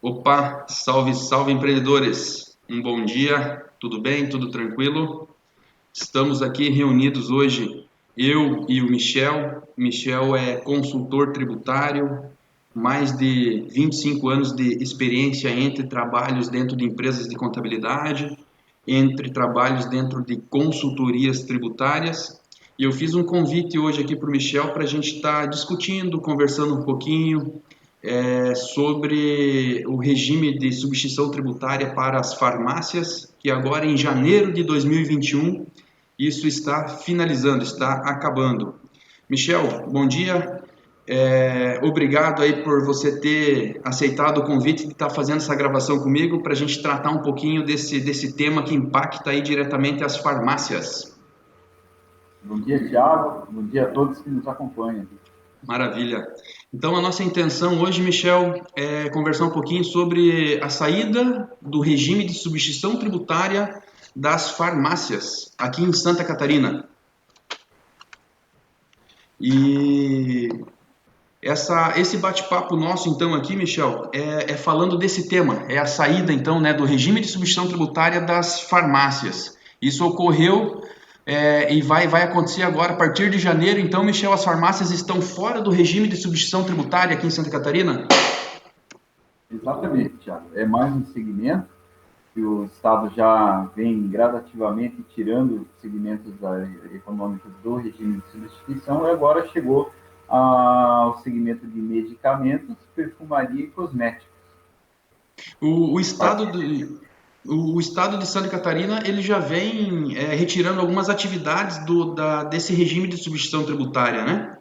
Opa, salve, salve empreendedores! Um bom dia, tudo bem? Tudo tranquilo? Estamos aqui reunidos hoje, eu e o Michel. Michel é consultor tributário, mais de 25 anos de experiência entre trabalhos dentro de empresas de contabilidade, entre trabalhos dentro de consultorias tributárias. E eu fiz um convite hoje aqui para o Michel para a gente estar discutindo, conversando um pouquinho sobre o regime de substituição tributária para as farmácias, que agora em janeiro de 2021 isso está finalizando, está acabando. Michel, bom dia. Obrigado aí por você ter aceitado o convite de estar fazendo essa gravação comigo para a gente tratar um pouquinho desse tema que impacta aí diretamente as farmácias. Bom dia, Thiago. Bom dia a todos que nos acompanham. Maravilha. Então, a nossa intenção hoje, Michel, é conversar um pouquinho sobre a saída do regime de substituição tributária das farmácias aqui em Santa Catarina. E esse bate-papo nosso, então, aqui, Michel, é falando desse tema, é a saída, então, né, do regime de substituição tributária das farmácias. Isso ocorreu e vai acontecer agora, a partir de janeiro. Então, Michel, as farmácias estão fora do regime de substituição tributária aqui em Santa Catarina? Exatamente, Thiago. É mais um segmento que o Estado já vem gradativamente tirando segmentos econômicos do regime de substituição e agora chegou ao segmento de medicamentos, perfumaria e cosméticos. O, o estado de, o estado de Santa Catarina ele já vem retirando algumas atividades desse regime de substituição tributária, né?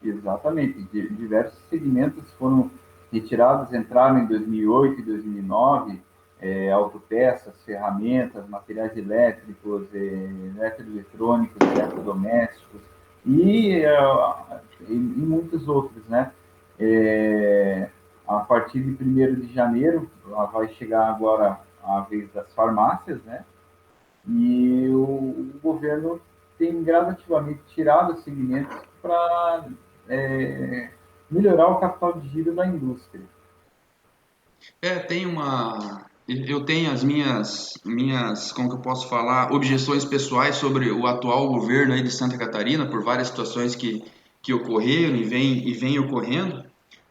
Exatamente. Diversos segmentos foram retirados, entraram em 2008 e 2009, autopeças, ferramentas, materiais elétricos, eletroeletrônicos, eletrodomésticos e muitos outros, né? A partir de 1º de janeiro, vai chegar agora a vez das farmácias, né? E o governo tem gradativamente tirado segmentos para melhorar o capital de giro da indústria. Tem uma. Eu tenho as como que eu posso falar, objeções pessoais sobre o atual governo aí de Santa Catarina, por várias situações que ocorreram e vem ocorrendo,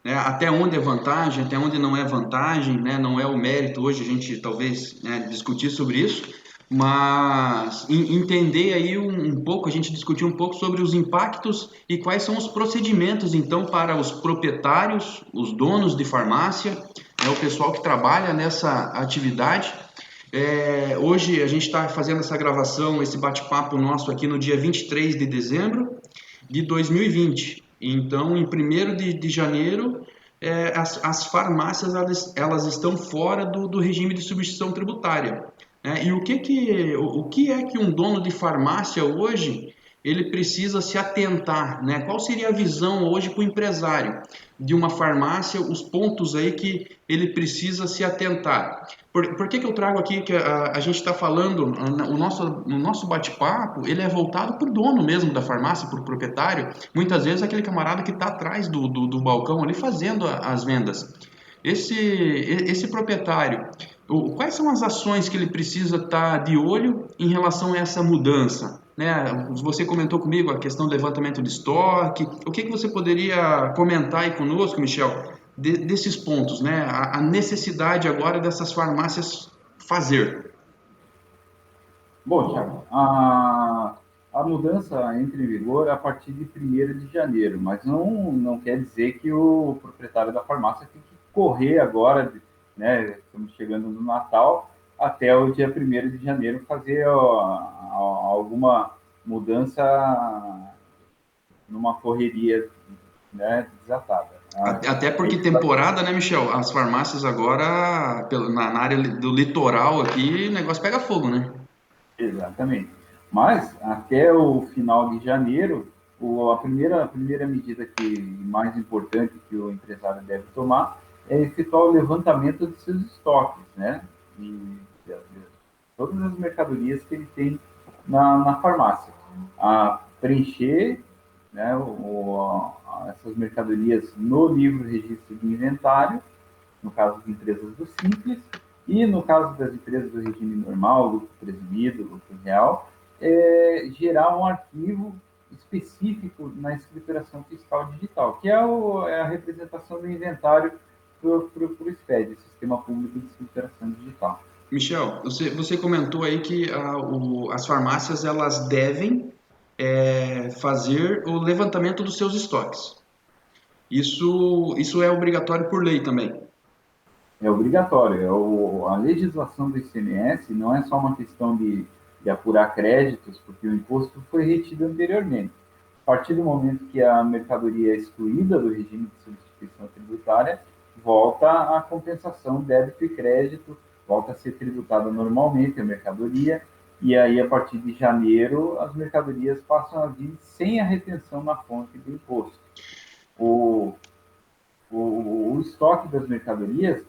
né? Até onde é vantagem, até onde não é vantagem, né? Não é o mérito hoje a gente talvez, né, discutir sobre isso, mas entender aí um pouco, a gente discutir um pouco sobre os impactos e quais são os procedimentos então para os proprietários, os donos de farmácia, né, o pessoal que trabalha nessa atividade. Hoje a gente está fazendo essa gravação, esse bate-papo nosso aqui no dia 23 de dezembro de 2020. Então, em 1º de janeiro, as farmácias elas estão fora do regime de substituição tributária. Né? E o que é que um dono de farmácia hoje ele precisa se atentar, né? Qual seria a visão hoje para o empresário de uma farmácia, os pontos aí que ele precisa se atentar? Por que eu trago aqui que a gente está falando, o nosso bate-papo, ele é voltado para o dono mesmo da farmácia, para o proprietário. Muitas vezes aquele camarada que está atrás do balcão ali fazendo as vendas. Esse proprietário, quais são as ações que ele precisa estar de olho em relação a essa mudança? Né? Você comentou comigo a questão do levantamento de estoque. O que você poderia comentar aí conosco, Michel, desses pontos, né? A necessidade agora dessas farmácias fazer. Bom, Thiago, a mudança entra em vigor a partir de 1º de janeiro, mas não quer dizer que o proprietário da farmácia tem que correr agora, né? Estamos chegando no Natal, até o dia 1º de janeiro fazer alguma mudança numa correria, né, desatada. Até porque temporada, né, Michel? As farmácias agora, na área do litoral aqui, o negócio pega fogo, né? Exatamente. Mas, até o final de janeiro, a primeira medida que mais importante que o empresário deve tomar é efetuar o levantamento de seus estoques, né? De todas as mercadorias que ele tem na farmácia. Preencher, né, essas mercadorias no livro registro de inventário no caso das empresas do Simples, e no caso das empresas do regime normal, lucro presumido, lucro real, gerar um arquivo específico na escrituração fiscal digital, que é a representação do inventário para o SPED, Sistema Público de Escrituração Digital. Michel, você comentou aí que as farmácias elas devem fazer o levantamento dos seus estoques. Isso é obrigatório por lei também. É obrigatório. A legislação do ICMS não é só uma questão de apurar créditos, porque o imposto foi retido anteriormente. A partir do momento que a mercadoria é excluída do regime de substituição tributária, volta a compensação débito e crédito, volta a ser tributada normalmente a mercadoria, e aí, a partir de janeiro, as mercadorias passam a vir sem a retenção na fonte do imposto. O, o estoque das mercadorias,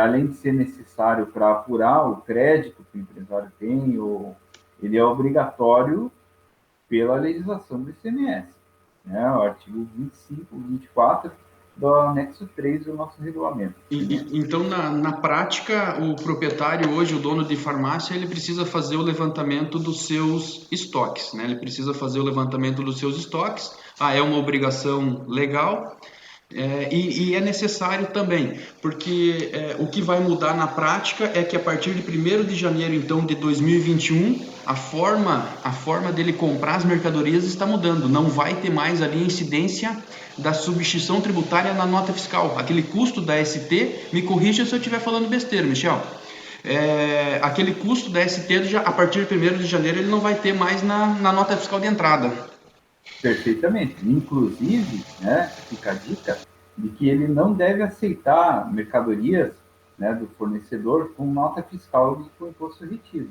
além de ser necessário para apurar o crédito que o empresário tem, ele é obrigatório pela legislação do ICMS, né? O artigo 25, 24 do anexo 3 do nosso regulamento. Então, na prática, o proprietário hoje, o dono de farmácia, ele precisa fazer o levantamento dos seus estoques, né? Ele precisa fazer o levantamento dos seus estoques. É uma obrigação legal. E é necessário também, porque o que vai mudar na prática é que a partir de 1º de janeiro então, de 2021, a forma dele comprar as mercadorias está mudando. Não vai ter mais ali a incidência da substituição tributária na nota fiscal. Aquele custo da ST, me corrija se eu estiver falando besteira, Michel. Aquele custo da ST, a partir de 1º de janeiro, ele não vai ter mais na nota fiscal de entrada. Perfeitamente. Inclusive, né, fica a dica de que ele não deve aceitar mercadorias, né, do fornecedor com nota fiscal com imposto retido.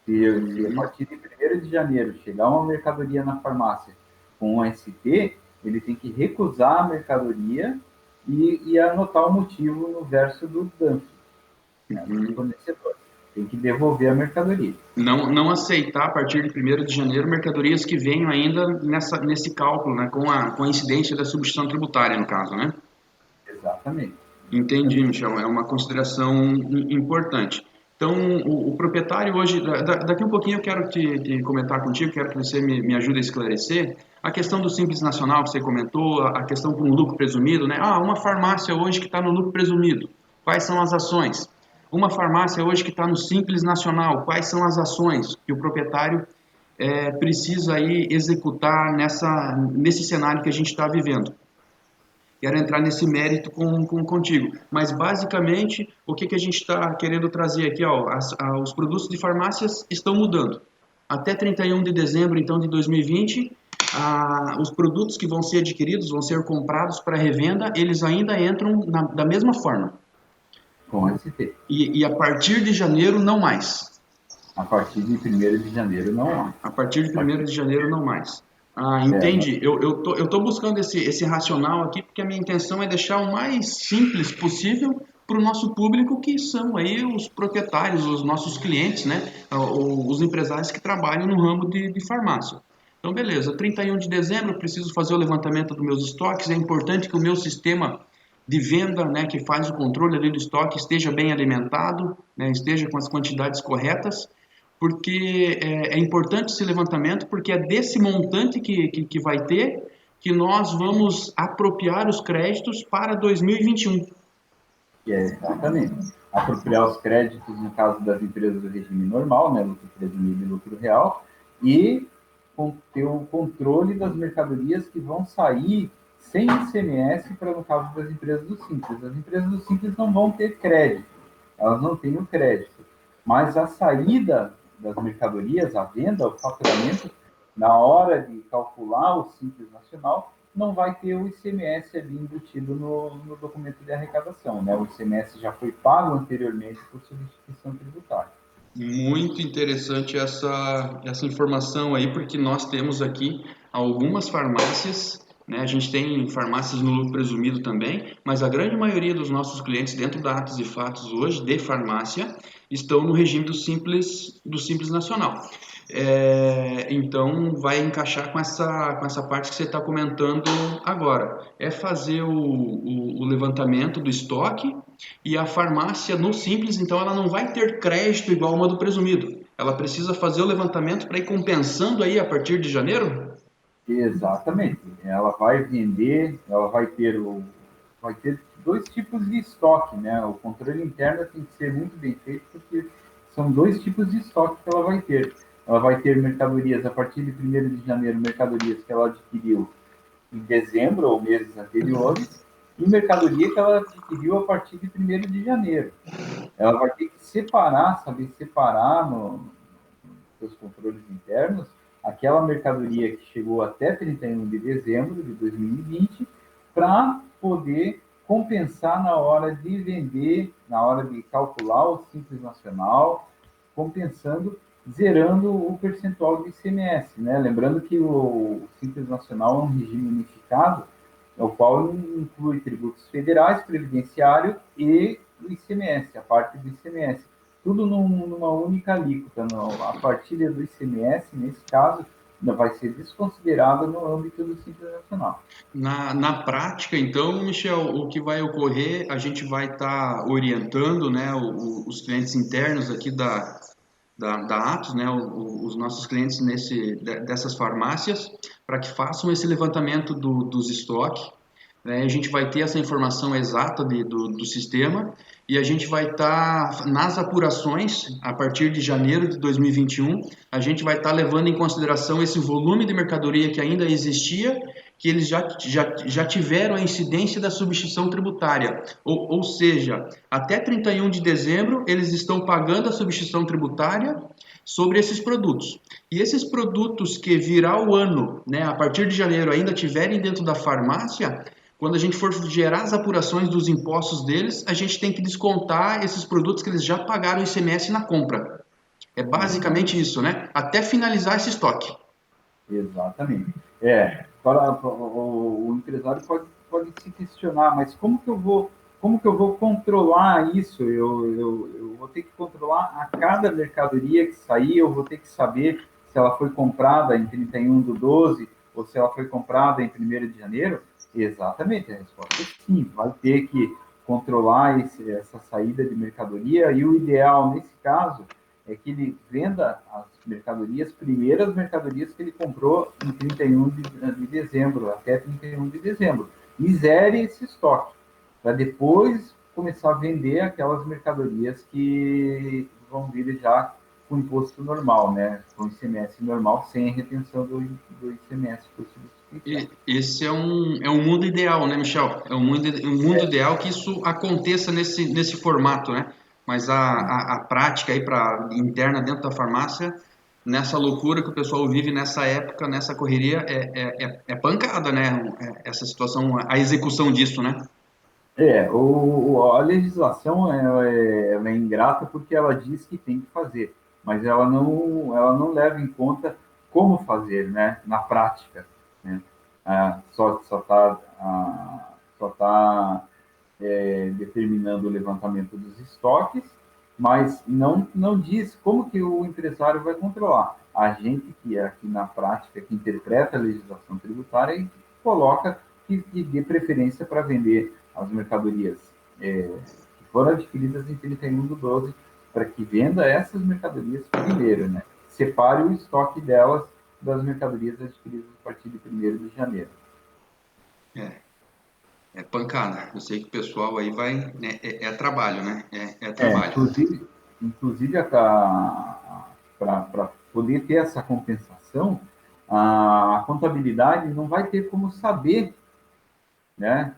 Se a partir de 1º de janeiro chegar uma mercadoria na farmácia com um ST, ele tem que recusar a mercadoria e anotar o motivo no verso do DANF, né, do fornecedor. Tem que devolver a mercadoria. Não aceitar a partir de 1º de janeiro mercadorias que venham ainda nesse cálculo, né, com a incidência da substituição tributária, no caso, né? Exatamente. Entendi, Michel. É uma consideração importante. Então, o proprietário hoje, daqui um pouquinho eu quero te comentar contigo, quero que você me ajude a esclarecer a questão do Simples Nacional que você comentou, a questão com o lucro presumido, né? Uma farmácia hoje que está no lucro presumido, quais são as ações? Uma farmácia hoje que está no Simples Nacional, quais são as ações que o proprietário precisa aí executar nesse cenário que a gente está vivendo? Quero entrar nesse mérito contigo, mas basicamente o que a gente está querendo trazer aqui, os produtos de farmácias estão mudando. Até 31 de dezembro então de 2020, os produtos que vão ser adquiridos, vão ser comprados para revenda, eles ainda entram da mesma forma. Com ST. E a partir de janeiro não mais. A partir de 1º de janeiro não mais. A partir de 1º de janeiro não mais. Entendi. Eu tô buscando esse racional aqui porque a minha intenção é deixar o mais simples possível para o nosso público, que são aí os proprietários, os nossos clientes, né? Os empresários que trabalham no ramo de farmácia. Então, beleza, 31 de dezembro eu preciso fazer o levantamento dos meus estoques, é importante que o meu sistema de venda, né, que faz o controle ali do estoque, esteja bem alimentado, né, esteja com as quantidades corretas, porque é importante esse levantamento, porque é desse montante que vai ter que nós vamos apropriar os créditos para 2021. Exatamente. Apropriar os créditos, no caso das empresas do regime normal, né, lucro presumido e lucro real, e ter o controle das mercadorias que vão sair sem ICMS, para no caso das empresas do Simples. As empresas do Simples não vão ter crédito, elas não têm o crédito, mas a saída das mercadorias, a venda, o faturamento, na hora de calcular o Simples Nacional, não vai ter o ICMS ali embutido no documento de arrecadação, né? O ICMS já foi pago anteriormente por substituição tributária. Muito interessante essa informação aí, porque nós temos aqui algumas farmácias né? A gente tem farmácias no lucro presumido também, mas a grande maioria dos nossos clientes dentro da Atos e Fatos hoje de farmácia estão no regime do Simples Nacional. Então vai encaixar com essa parte que você está comentando agora. É fazer o levantamento do estoque e a farmácia no Simples, então ela não vai ter crédito igual uma do presumido. Ela precisa fazer o levantamento para ir compensando aí a partir de janeiro? Exatamente. Ela vai vender, ela vai ter dois tipos de estoque, né? O controle interno tem que ser muito bem feito, porque são dois tipos de estoque que ela vai ter. Ela vai ter mercadorias a partir de 1º de janeiro, mercadorias que ela adquiriu em dezembro ou meses anteriores, e mercadoria que ela adquiriu a partir de 1º de janeiro. Ela vai ter que separar, saber separar nos seus controles internos aquela mercadoria que chegou até 31 de dezembro de 2020 para poder compensar na hora de vender, na hora de calcular o Simples Nacional, compensando, zerando o percentual de ICMS, né? Lembrando que o Simples Nacional é um regime unificado, o qual inclui tributos federais, previdenciário e o ICMS, a parte do ICMS. Tudo numa única alíquota. A partilha do ICMS, nesse caso, vai ser desconsiderada no âmbito do Simples Nacional. Na prática, então, Michel, o que vai ocorrer, a gente vai estar orientando, né, os clientes internos aqui da Atos, né, os nossos clientes dessas farmácias, para que façam esse levantamento dos estoques, né? A gente vai ter essa informação exata do sistema e a gente vai estar nas apurações a partir de janeiro de 2021, a gente vai estar levando em consideração esse volume de mercadoria que ainda existia, que eles já tiveram a incidência da substituição tributária, ou seja, até 31 de dezembro eles estão pagando a substituição tributária sobre esses produtos. E esses produtos que virar o ano, né, a partir de janeiro ainda tiverem dentro da farmácia, quando a gente for gerar as apurações dos impostos deles, a gente tem que descontar esses produtos que eles já pagaram o ICMS na compra. É basicamente isso, né? Até finalizar esse estoque. Exatamente. O empresário pode se questionar, mas como que eu vou controlar isso? Eu vou ter que controlar a cada mercadoria que sair, eu vou ter que saber se ela foi comprada em 31/12 ou se ela foi comprada em 1º de janeiro? Exatamente, a resposta é sim, vai ter que controlar essa saída de mercadoria, e o ideal nesse caso é que ele venda as mercadorias, primeiras mercadorias que ele comprou em 31 de dezembro, até 31 de dezembro, e zere esse estoque, para depois começar a vender aquelas mercadorias que vão vir já com imposto normal, né? Com ICMS normal, sem retenção do ICMS por substituição. Esse é um mundo ideal, né, Michel? É um mundo ideal que isso aconteça nesse formato, né? Mas a prática aí interna dentro da farmácia, nessa loucura que o pessoal vive nessa época, nessa correria, é pancada, né? Essa situação, a execução disso, né? A legislação ela é ingrata porque ela diz que tem que fazer, mas ela não leva em conta como fazer, né, na prática, né? Só tá determinando o levantamento dos estoques, mas não diz como que o empresário vai controlar. A gente que é aqui na prática, que interpreta a legislação tributária e coloca que dê preferência para vender as mercadorias que foram adquiridas em 31/12, para que venda essas mercadorias primeiro, né? Separe o estoque delas das mercadorias adquiridas a partir de 1º de janeiro. É, é pancada. Eu sei que o pessoal aí vai, né, é trabalho, né? É É, trabalho. inclusive para poder ter essa compensação, a contabilidade não vai ter como saber, né?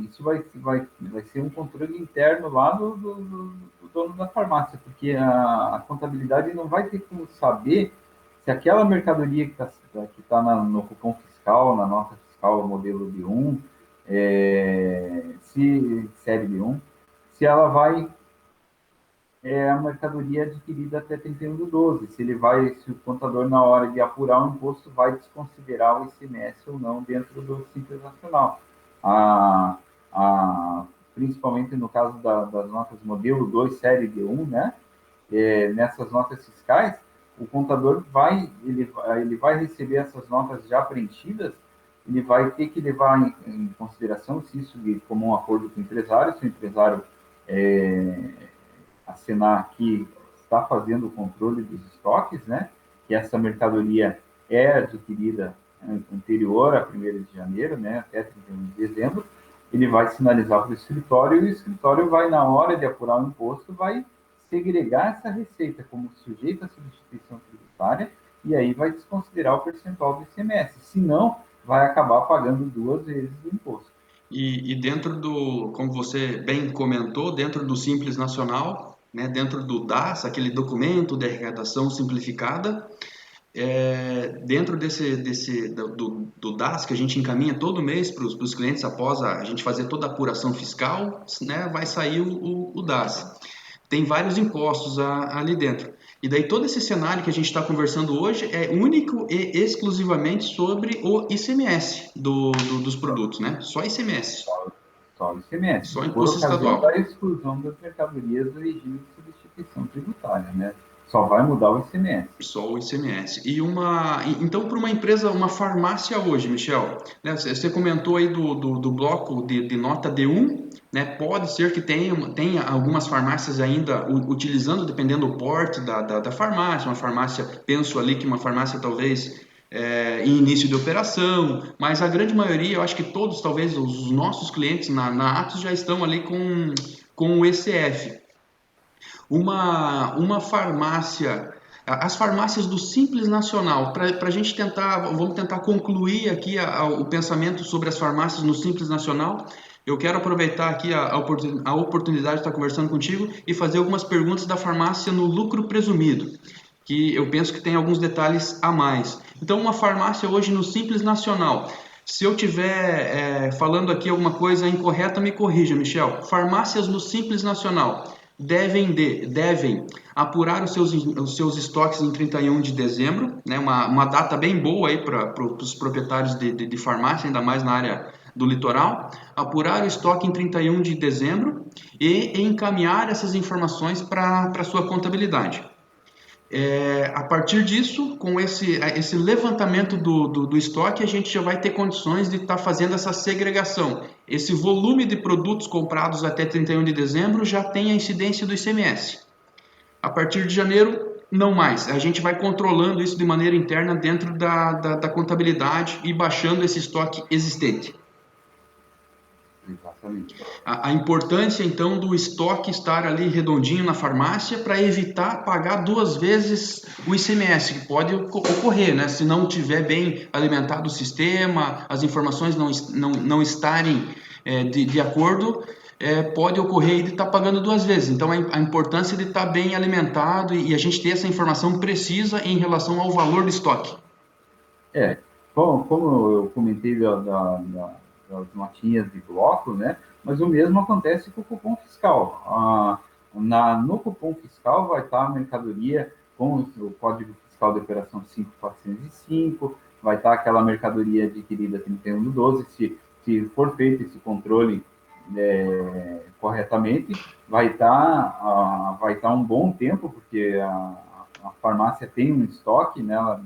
Isso vai ser um controle interno lá do dono da farmácia, porque a contabilidade não vai ter como saber se aquela mercadoria que tá no cupom fiscal, na nota fiscal modelo B1, se série B1, se ela vai é a mercadoria adquirida até 31/12. Se o contador, na hora de apurar o imposto, vai desconsiderar o ICMS ou não dentro do Simples Nacional. A, Principalmente no caso das notas modelo 2, série D1, né? Nessas notas fiscais, o contador ele vai receber essas notas já preenchidas, ele vai ter que levar em consideração se isso de comum acordo com o empresário, se o empresário é, assinar aqui está fazendo o controle dos estoques, né? Que essa mercadoria é adquirida anterior a 1º de janeiro, né? Até 31 de dezembro, ele vai sinalizar para o escritório e o escritório vai, na hora de apurar o imposto, vai segregar essa receita como sujeita à substituição tributária e aí vai desconsiderar o percentual do ICMS. Se não, vai acabar pagando 2 vezes o imposto. E dentro do, como você bem comentou, dentro do Simples Nacional, né, dentro do DAS, aquele documento de arrecadação simplificada, dentro do DAS que a gente encaminha todo mês para os clientes após a gente fazer toda a apuração fiscal, né, vai sair o DAS. Tem vários impostos ali dentro. E daí todo esse cenário que a gente está conversando hoje é único e exclusivamente sobre o ICMS dos produtos, né? Só ICMS. Só o ICMS, Só por imposto ocasião da estadual. exclusão das mercadorias do regime de substituição tributária, né? Só vai mudar o ICMS. Só o ICMS. Então, para uma empresa, uma farmácia hoje, Michel, né, você comentou aí do bloco de nota D1, né? Pode ser que tenha algumas farmácias ainda utilizando, dependendo do porte da farmácia, uma farmácia, penso ali que uma farmácia talvez em início de operação, mas a grande maioria, eu acho que todos, talvez os nossos clientes na Atos já estão ali com o ECF. Uma farmácia, as farmácias do Simples Nacional, para a gente tentar, vamos tentar concluir aqui o pensamento sobre as farmácias no Simples Nacional. Eu quero aproveitar aqui a oportunidade de estar conversando contigo e fazer algumas perguntas da farmácia no lucro presumido, que eu penso que tem alguns detalhes a mais. Então, uma farmácia hoje no Simples Nacional, se eu estiver falando aqui alguma coisa incorreta, me corrija, Michel. Farmácias no Simples Nacional devem apurar os seus estoques em 31 de dezembro, né? Uma data bem boa aí para os proprietários de farmácia, ainda mais na área do litoral, apurar o estoque em 31 de dezembro e encaminhar essas informações para a sua contabilidade. A partir disso, com esse levantamento do estoque, a gente já vai ter condições de estar fazendo essa segregação. Esse volume de produtos comprados até 31 de dezembro já tem a incidência do ICMS. A partir de janeiro, não mais. A gente vai controlando isso de maneira interna dentro da contabilidade e baixando esse estoque existente. Exatamente. A importância, então, do estoque estar ali redondinho na farmácia para evitar pagar 2 vezes o ICMS, que pode ocorrer, né? Se não tiver bem alimentado o sistema, as informações não estarem de acordo, pode ocorrer de estar pagando 2 vezes. Então, a importância de estar bem alimentado e a gente ter essa informação precisa em relação ao valor do estoque. É, como eu comentei das notinhas de bloco, né? Mas o mesmo acontece com o cupom fiscal. No cupom fiscal vai estar a mercadoria com o código fiscal de operação 5405, vai estar aquela mercadoria adquirida 31/12, se for feito esse controle corretamente, vai estar um bom tempo, porque a farmácia tem um estoque, né?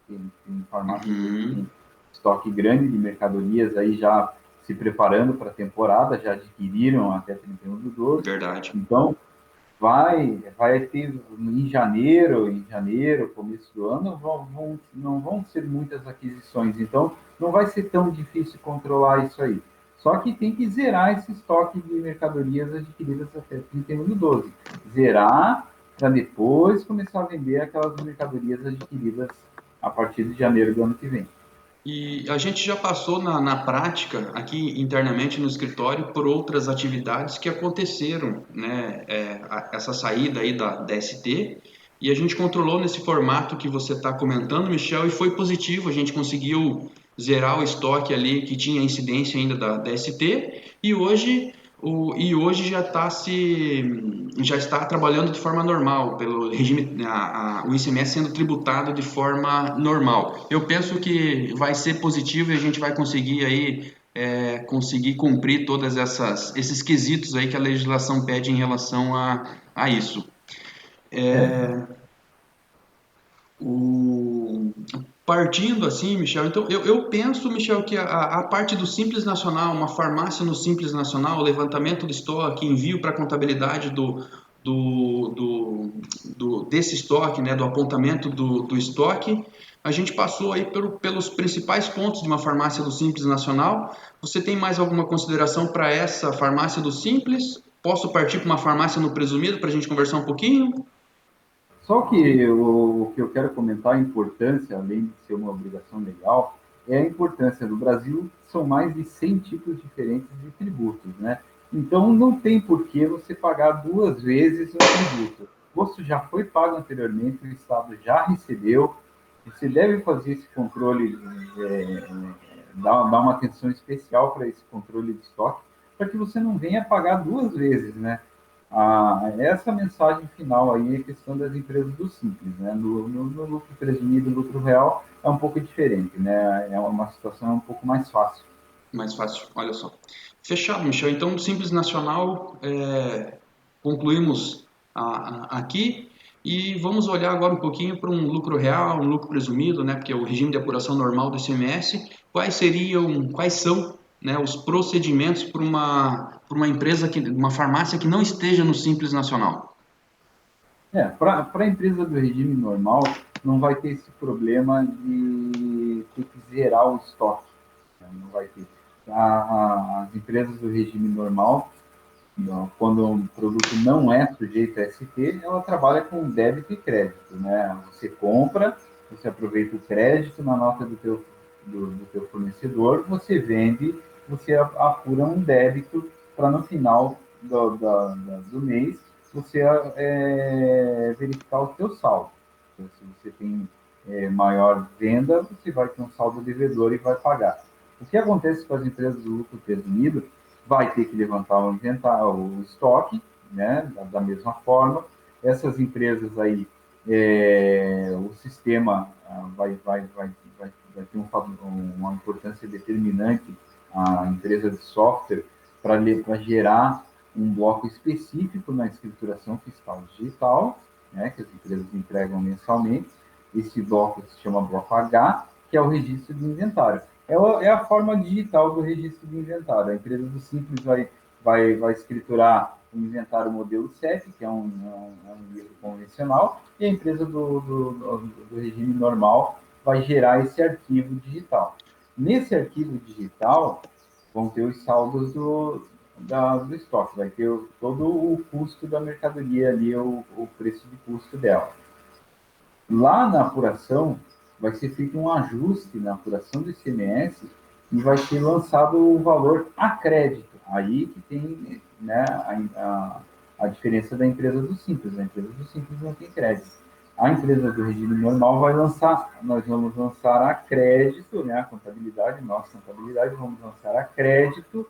Tem farmácias que têm estoque grande de mercadorias aí já se preparando para a temporada, já adquiriram até 31/12. Verdade. Então, vai ter em janeiro, começo do ano, não vão ser muitas aquisições. Então, não vai ser tão difícil controlar isso aí. Só que tem que zerar esse estoque de mercadorias adquiridas até 31/12. Zerar para depois começar a vender aquelas mercadorias adquiridas a partir de janeiro do ano que vem. E a gente já passou na prática, aqui internamente no escritório, por outras atividades que aconteceram, né? Essa saída aí da ST, e a gente controlou nesse formato que você está comentando, Michel, e foi positivo. A gente conseguiu zerar o estoque ali que tinha incidência ainda da ST, e hoje E hoje já está trabalhando de forma normal, pelo regime, o ICMS sendo tributado de forma normal. Eu penso que vai ser positivo e a gente vai conseguir aí conseguir cumprir todas esses quesitos aí que a legislação pede em relação a isso. É, O, Partindo assim, Michel, então eu penso, Michel, que a parte do Simples Nacional, uma farmácia no Simples Nacional, levantamento do estoque, envio para a contabilidade do, do, desse estoque, né, do apontamento do estoque, a gente passou aí pelos principais pontos de uma farmácia do Simples Nacional. Você tem mais alguma consideração para essa farmácia do Simples? Posso partir para uma farmácia no Presumido para a gente conversar um pouquinho? só que o que eu quero comentar, a importância, além de ser uma obrigação legal, é a importância do Brasil, são mais de 100 tipos diferentes de tributos, né? Então, não tem por que você pagar duas vezes um tributo. O imposto já foi pago anteriormente, o Estado já recebeu, você deve fazer esse controle, dar uma atenção especial para esse controle de estoque, para que você não venha pagar duas vezes, né? Essa mensagem final aí é a questão das empresas do Simples, né? No lucro presumido, lucro real é um pouco diferente, né? É uma situação um pouco mais fácil. Mais fácil, olha só. Fechado, Michel. Então, Simples Nacional, concluímos aqui e vamos olhar agora um pouquinho para um lucro real, um lucro presumido, né? Porque é o regime de apuração normal do ICMS. Quais são, né, os procedimentos para uma empresa uma farmácia que não esteja no Simples Nacional? Para a empresa do regime normal, não vai ter esse problema de ter que zerar o estoque, né? Não vai ter. As empresas do regime normal, quando um produto não é sujeito a ST, ela trabalha com débito e crédito, né? Você compra, você aproveita o crédito na nota do teu fornecedor, você vende, você apura um débito para no final do mês você verificar o seu saldo. Então, se você tem maior venda, você vai ter um saldo devedor e vai pagar. O que acontece com as empresas do lucro presumido? Vai ter que levantar o inventário, o estoque, né, da mesma forma. Essas empresas aí, o sistema vai ter uma importância determinante, a empresa de software, para gerar um bloco específico na escrituração fiscal digital, né, que as empresas entregam mensalmente. Esse bloco se chama bloco H, que é o registro de inventário. É a forma digital do registro de inventário. A empresa do Simples vai escriturar o inventário modelo 7, que é um livro convencional, e a empresa do regime normal vai gerar esse arquivo digital. Nesse arquivo digital, vão ter os saldos do estoque, vai ter todo o custo da mercadoria ali, o preço de custo dela. Lá na apuração, vai ser feito um ajuste na apuração do ICMS e vai ser lançado o valor a crédito. Aí que tem, né, a diferença da empresa do Simples. A empresa do Simples não tem crédito. A empresa do regime normal nós vamos lançar a crédito, né, a contabilidade, nossa contabilidade, vamos lançar a crédito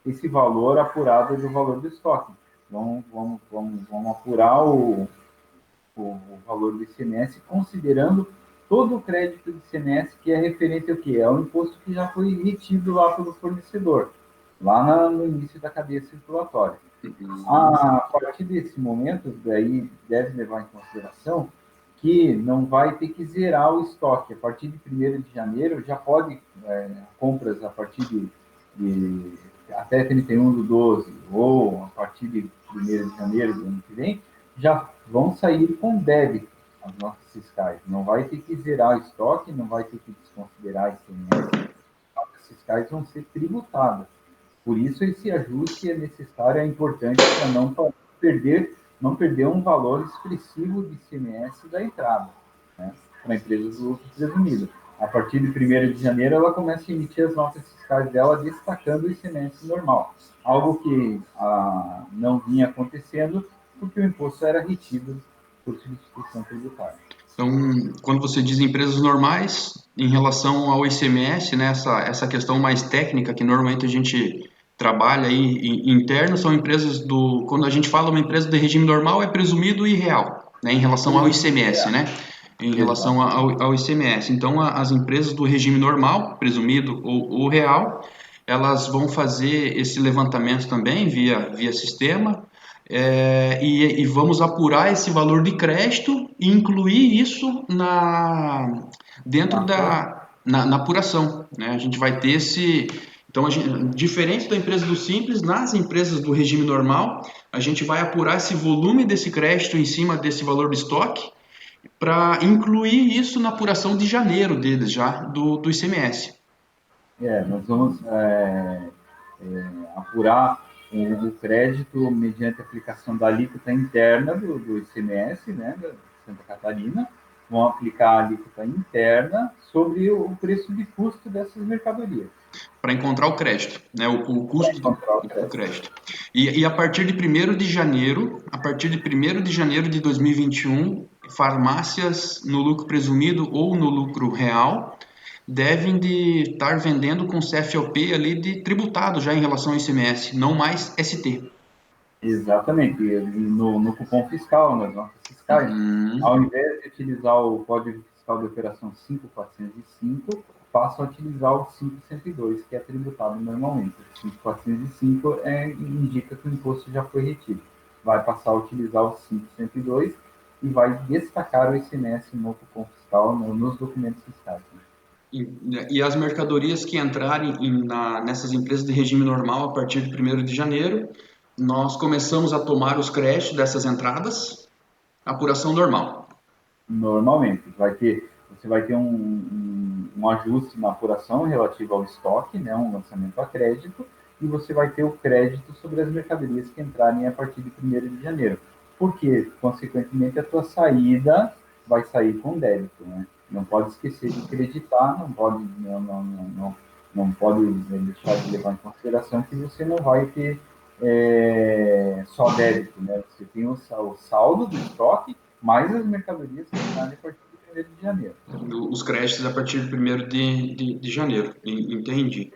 esse valor apurado do valor do estoque. Vamos apurar o valor do ICMS, considerando todo o crédito do ICMS que é referente ao quê? É o imposto que já foi retido lá pelo fornecedor, lá no início da cadeia circulatória. A partir desse momento, daí deve levar em consideração que não vai ter que zerar o estoque. A partir de 1º de janeiro, já pode, compras a partir de até 31/12, ou a partir de 1º de janeiro do ano que vem, já vão sair com débito as notas fiscais. Não vai ter que zerar o estoque, não vai ter que desconsiderar ICMS. As notas fiscais vão ser tributadas. Por isso, esse ajuste é necessário, é importante para não perder um valor expressivo de ICMS da entrada, né, para a empresa do lucro presumido. A partir de 1º de janeiro, ela começa a emitir as notas fiscais dela, destacando o ICMS normal, algo que não vinha acontecendo, porque o imposto era retido por substituição tributária. Então, quando você diz empresas normais, em relação ao ICMS, né, essa questão mais técnica que normalmente a gente trabalha aí interno, são empresas do, quando a gente fala uma empresa de regime normal, é presumido e real, né, em relação ao ICMS, né? Em relação Exato. ao ICMS. Então, as empresas do regime normal, presumido ou real, elas vão fazer esse levantamento também via sistema, e vamos apurar esse valor de crédito e incluir isso dentro na apuração, né? A gente vai ter esse. Então, diferente da empresa do Simples, nas empresas do regime normal, a gente vai apurar esse volume desse crédito em cima desse valor de estoque para incluir isso na apuração de janeiro deles já, do ICMS. Nós vamos apurar o crédito mediante a aplicação da alíquota interna do ICMS, né, da Santa Catarina, vão aplicar a alíquota interna sobre o preço de custo dessas mercadorias. Para encontrar o crédito, né, o custo do crédito. E a partir de 1º de janeiro de 2021, farmácias no lucro presumido ou no lucro real devem de estar vendendo com CFOP ali de tributado já em relação ao ICMS, não mais ST. Exatamente, e no cupom fiscal, nas notas fiscais, Uhum. ao invés de utilizar o Código Fiscal de Operação 5405, passam a utilizar o 5102, que é tributado normalmente. O 5405 indica que o imposto já foi retido. Vai passar a utilizar o 5102 e vai destacar o ICMS no cupom fiscal, nos documentos fiscais. E as mercadorias que entrarem nessas empresas de regime normal a partir de 1º de janeiro, nós começamos a tomar os créditos dessas entradas, apuração normal. Normalmente, você vai ter um ajuste na apuração relativo ao estoque, né, um lançamento a crédito, e você vai ter o crédito sobre as mercadorias que entrarem a partir de 1º de janeiro. Porque, consequentemente, a tua saída vai sair com débito, né? Não pode esquecer de creditar, não pode deixar de levar em consideração que você não vai ter só débito, né? Você tem o saldo do estoque mais as mercadorias que entrarem a partir de 1º de janeiro. Os créditos a partir de 1º de janeiro, entendi.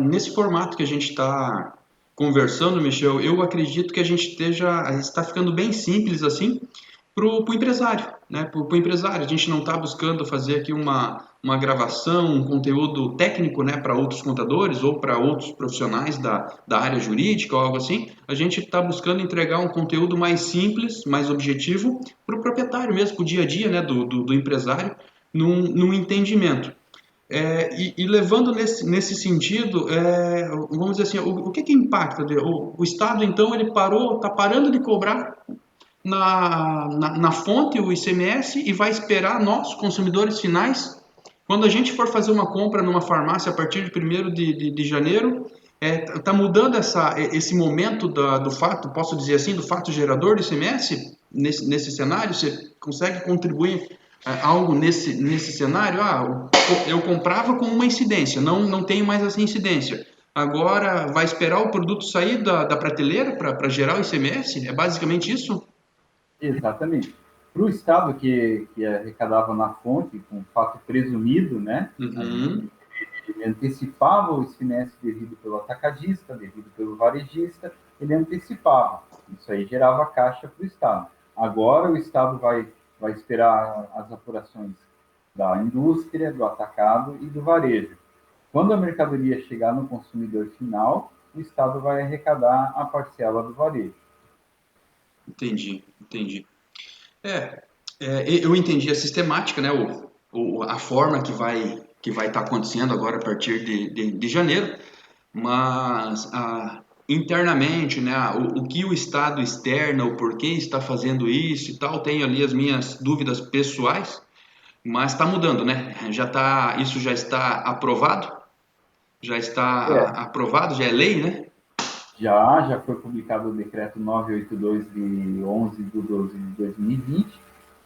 Nesse formato que a gente está conversando, Michel, eu acredito que a gente está ficando bem simples assim para o empresário, né? Para o empresário, a gente não está buscando fazer aqui uma gravação, um conteúdo técnico, né, para outros contadores ou para outros profissionais da área jurídica ou algo assim. A gente está buscando entregar um conteúdo mais simples, mais objetivo para o proprietário mesmo, para o dia a dia, né, do empresário, num entendimento. E levando nesse sentido, vamos dizer assim, o que impacta? O Estado, então, ele está parando de cobrar na fonte o ICMS e vai esperar nós, consumidores finais, quando a gente for fazer uma compra numa farmácia a partir de 1º de janeiro, está mudando esse momento do fato, posso dizer assim, do fato gerador do ICMS nesse cenário? Você consegue contribuir algo nesse cenário? Eu comprava com uma incidência, não tenho mais essa incidência. Agora vai esperar o produto sair da prateleira para gerar o ICMS? É basicamente isso? Exatamente. Para o Estado que arrecadava na fonte, com fato presumido, né? Uhum. Ele antecipava o ICMS devido pelo atacadista, devido pelo varejista, ele antecipava. Isso aí gerava caixa para o Estado. Agora o Estado vai esperar as apurações da indústria, do atacado e do varejo. Quando a mercadoria chegar no consumidor final, o Estado vai arrecadar a parcela do varejo. Entendi. É, eu entendi a sistemática, né? A forma que vai estar acontecendo agora a partir de janeiro, mas internamente, né? O que o Estado externa, o porquê está fazendo isso e tal, tenho ali as minhas dúvidas pessoais, mas está mudando, né? Isso já está aprovado, É, já é lei, né? já foi publicado o decreto 982 de 11 de 12 de 2020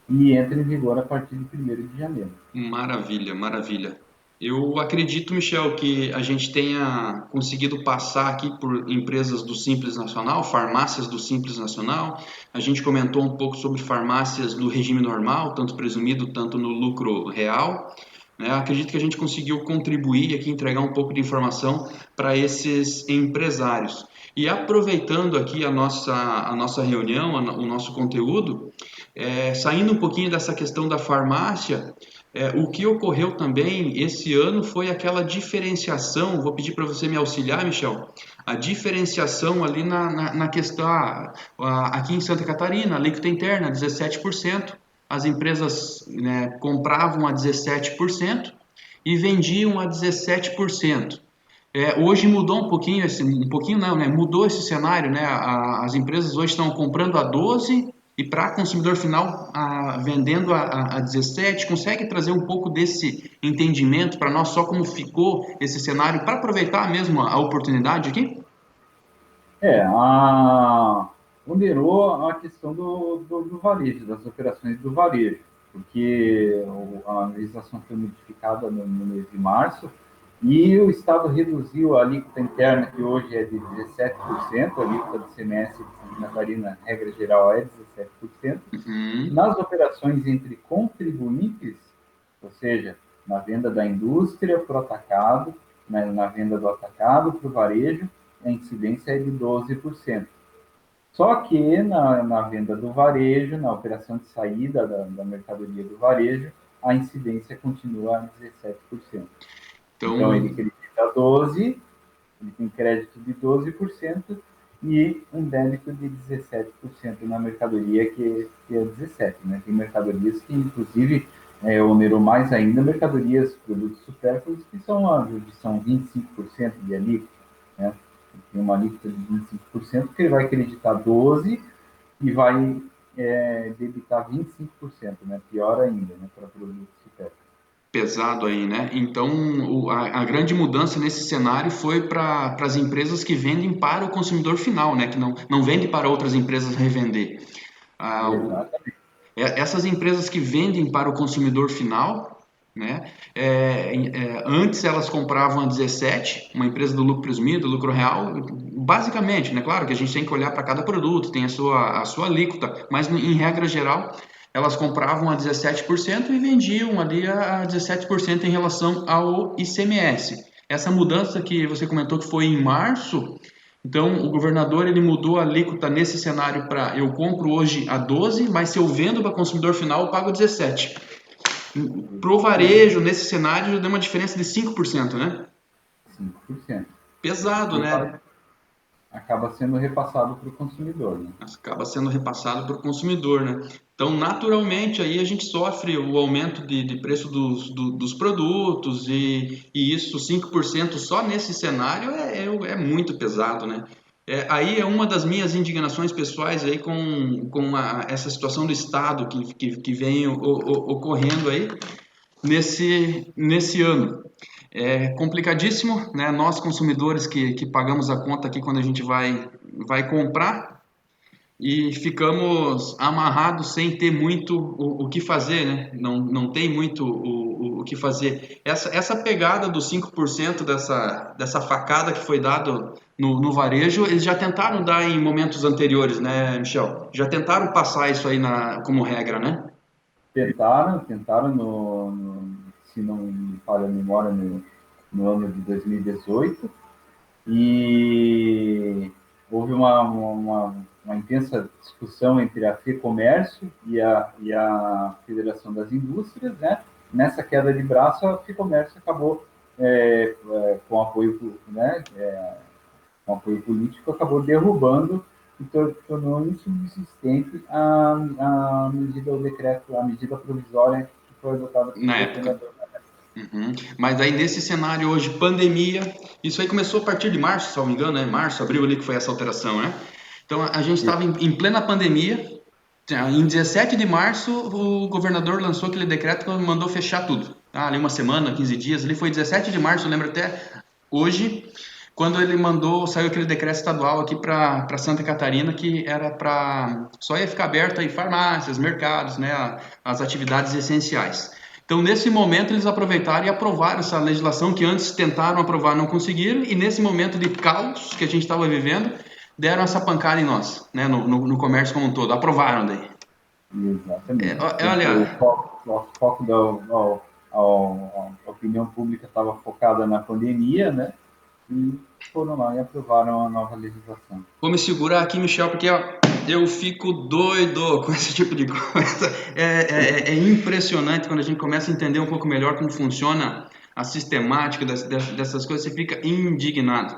e entra em vigor a partir de 1º de janeiro. Maravilha. Eu acredito, Michel, que a gente tenha conseguido passar aqui por empresas do Simples Nacional, farmácias do Simples Nacional. A gente comentou um pouco sobre farmácias do regime normal, tanto presumido, tanto no lucro real. né? Acredito que a gente conseguiu contribuir aqui, entregar um pouco de informação para esses empresários. E aproveitando aqui a nossa reunião, o nosso conteúdo, saindo um pouquinho dessa questão da farmácia, o que ocorreu também esse ano foi aquela diferenciação, vou pedir para você me auxiliar, Michel, a diferenciação ali na questão, aqui em Santa Catarina, a alíquota interna, 17%, as empresas, né, compravam a 17% e vendiam a 17%. Hoje mudou um pouquinho, um pouquinho não, né? Mudou esse cenário, né? As empresas hoje estão comprando a 12 e para consumidor final vendendo a 17. Consegue trazer um pouco desse entendimento para nós, só como ficou esse cenário, para aproveitar mesmo a oportunidade aqui? Ponderou a questão do varejo, das operações do varejo, porque a legislação foi modificada no mês de março e o Estado reduziu a alíquota interna, que hoje é de 17%, a alíquota do CMS de Santa Catarina, regra geral, é 17%. Uhum. Nas operações entre contribuintes, ou seja, na venda da indústria para o atacado, na venda do atacado para o varejo, a incidência é de 12%. Só que na venda do varejo, na operação de saída da mercadoria do varejo, a incidência continua a 17%. Então, ele Então, acredita 12%, ele tem crédito de 12% e um débito de 17% na mercadoria, que é 17%. Né? Tem mercadorias que, inclusive, onerou mais ainda mercadorias, produtos supérfluos, que são 25% de alíquota. Né? Tem uma alíquota de 25%, que ele vai acreditar 12% e vai debitar 25%, né? Pior ainda, né? Para produtos supérfluos. pesado aí, né? Então, a grande mudança nesse cenário foi para as empresas que vendem para o consumidor final, né? Que não vende para outras empresas revender. Ah, Exatamente. Essas empresas que vendem para o consumidor final, né? Antes elas compravam a 17, uma empresa do lucro presumido, do lucro real, basicamente, né? Claro que a gente tem que olhar para cada produto, tem a sua alíquota, mas em regra geral, elas compravam a 17% e vendiam ali a 17% em relação ao ICMS. Essa mudança que você comentou que foi em março, então, o governador ele mudou a alíquota nesse cenário para eu compro hoje a 12, mas se eu vendo para consumidor final, eu pago 17. Pro Exatamente. varejo, nesse cenário, já deu uma diferença de 5%, né? 5%. Pesado, E né? acaba sendo repassado para o consumidor. Né? Acaba sendo repassado para o consumidor, né? Então, naturalmente, aí a gente sofre o aumento de preço dos produtos e isso, 5% só nesse cenário é muito pesado, né? Aí é uma das minhas indignações pessoais aí com essa situação do Estado que vem ocorrendo aí nesse ano. É complicadíssimo, né? Nós consumidores que pagamos a conta aqui quando a gente vai comprar, e ficamos amarrados sem ter muito o que fazer, né? Não tem muito o que fazer. Essa pegada dos 5% dessa facada que foi dado no varejo, eles já tentaram dar em momentos anteriores, né, Michel? Já tentaram passar isso aí como regra, né? Tentaram se não me falha a memória, no ano de 2018, e houve uma intensa discussão entre a FEComércio e a Federação das Indústrias, né? Nessa queda de braço, a FEComércio acabou, com apoio, né, com apoio político, acabou derrubando e tornou insubsistente a medida, o decreto, a medida provisória que foi adotada pelo Na época. governador. Uhum. Mas aí nesse cenário hoje, pandemia, isso aí começou a partir de março, se não me engano, né? Março, abril ali que foi essa alteração, né? Então a gente estava em plena pandemia. Em 17 de março, o governador lançou aquele decreto que mandou fechar tudo. Ali uma semana, 15 dias, ali foi 17 de março, eu lembro até hoje, quando ele mandou, saiu aquele decreto estadual aqui para Santa Catarina, que era para, só ia ficar aberto aí farmácias, mercados, né, as atividades essenciais. Então, nesse momento, eles aproveitaram e aprovaram essa legislação que antes tentaram aprovar, não conseguiram, e nesse momento de caos que a gente estava vivendo, deram essa pancada em nós, né, no comércio como um todo. Aprovaram daí. Exatamente. Olha, O foco a opinião pública estava focada na pandemia, né? E foram lá e aprovaram a nova legislação. Vou me segurar aqui, Michel, porque ó, eu fico doido com esse tipo de coisa. É impressionante quando a gente começa a entender um pouco melhor como funciona a sistemática dessas coisas, você fica indignado.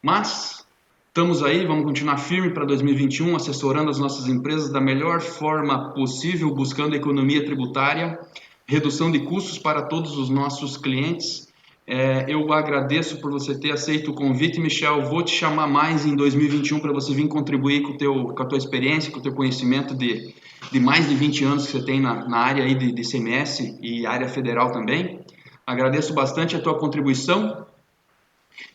Mas estamos aí, vamos continuar firme para 2021, assessorando as nossas empresas da melhor forma possível, buscando economia tributária, redução de custos para todos os nossos clientes. Eu agradeço por você ter aceito o convite, Michel. Vou te chamar mais em 2021 para você vir contribuir com a tua experiência, com o teu conhecimento de mais de 20 anos que você tem na área aí de CMS e área federal também. Agradeço bastante a tua contribuição.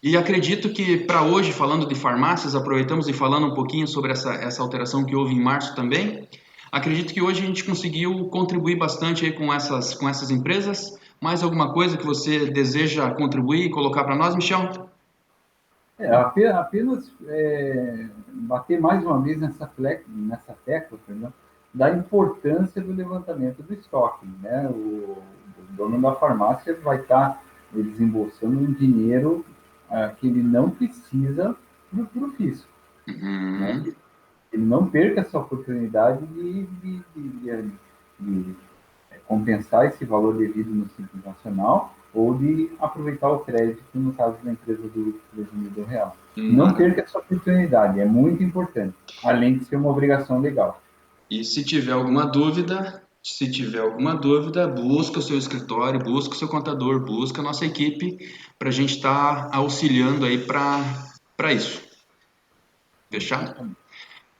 E acredito que para hoje, falando de farmácias, aproveitamos e falando um pouquinho sobre essa alteração que houve em março também. Acredito que hoje a gente conseguiu contribuir bastante aí com essas empresas. Mais alguma coisa que você deseja contribuir e colocar para nós, Michel? Apenas bater mais uma vez nessa tecla, perdão, da importância do levantamento do estoque. Né? O dono da farmácia vai estar desembolsando um dinheiro que ele não precisa para o fisco. Né? Uhum. Ele não perca essa oportunidade de compensar esse valor devido no Simples Nacional ou de aproveitar o crédito, no caso da empresa do R$ 13.000. Não perca essa oportunidade, é muito importante, além de ser uma obrigação legal. E se tiver alguma dúvida, busca o seu escritório, busca o seu contador, busca a nossa equipe para a gente estar auxiliando aí para isso. Fechado? Exatamente.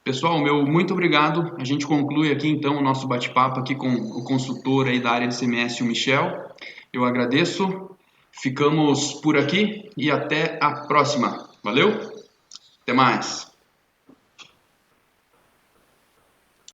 Pessoal, meu muito obrigado. A gente conclui aqui então o nosso bate-papo aqui com o consultor aí da área de CMS, o Michel. Eu agradeço. Ficamos por aqui e até a próxima. Valeu? Até mais.